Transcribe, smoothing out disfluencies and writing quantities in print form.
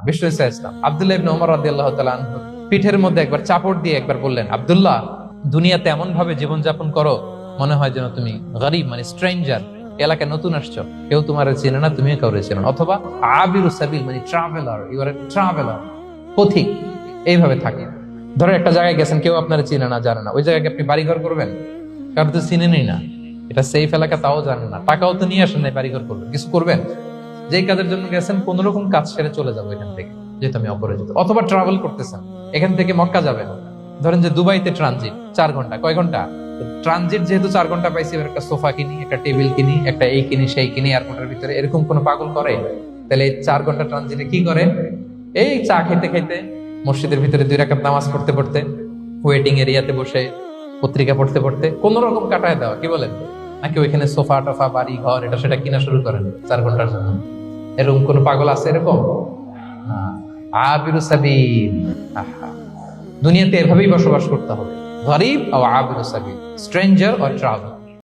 বিষ্ণু ইসলাম আব্দুল্লাহ ইবনে ওমর রাদিয়াল্লাহু তাআলা আনহু পিঠের মধ্যে একবার চাপড় দিয়ে একবার বললেন, আব্দুল্লাহ, দুনিয়াতে এমন ভাবে জীবনযাপন করো মনে হয় যেন তুমি গরিব, মানে স্ট্রেঞ্জার, এলাকায় নতুন আসছো, কেউ তোমার চেনে না, তুমিও কাউরে চেনো না। অথবা আবিরু সাবিল, মানে traveller, you are a traveller, পথিক, এইভাবে থাকে। ধরো একটা জায়গায় গেছেন, কেউ আপনার চিনে না, জানে না, ওই জায়গায় আপনি বাড়িঘর করবেন? কারণ তো চিনেনই না, এটা সেফ এলাকা তাও জানেন না, টাকাও তো নিয়ে আসেন নাই বাড়িঘর করবেন, কিছু করবেন? যেই কাজের জন্য গেছেন কোন রকম কাজ সেরে চলে যাবো এখান থেকে, যেহেতু আমি অপরিচিত। অথবা ট্রাভেল করতেছেন, এখান থেকে মক্কা যাবেন, ধরেন যে দুবাইতে ট্রানজিট 4 ঘন্টা, কয় ঘন্টা ট্রানজিট, যেহেতু 4 ঘন্টা পাইছি, এবার একটা সোফা কিনি, একটা টেবিল কিনি, একটা এই কিনি সেই কিনি এয়ারপোর্টের ভিতরে, এরকম কোন পাগল করে? তাহলে এই 4 ঘন্টা ট্রানজিটে কি করে? এই চা খাইতে খাইতে, মসজিদের ভিতরে 2 রাকাত নামাজ পড়তে পড়তে, ওয়েটিং এরিয়াতে বসে পত্রিকা পড়তে পড়তে কোন রকম কাটায় দেওয়া, কি বলেন? নাকি ওইখানে সোফা টোফা, বাড়ি ঘর, এটা সেটা কিনা শুরু করেন 4 ঘন্টার জন্য? এরকম কোন পাগল আছে এরকম? না। আবিরু সাবিল, আহা, দুনিয়াতে এভাবেই বসবাস করতে হবে, গরিব ও আবিরু সাবিল, স্ট্রেঞ্জার অর ট্রাভেল।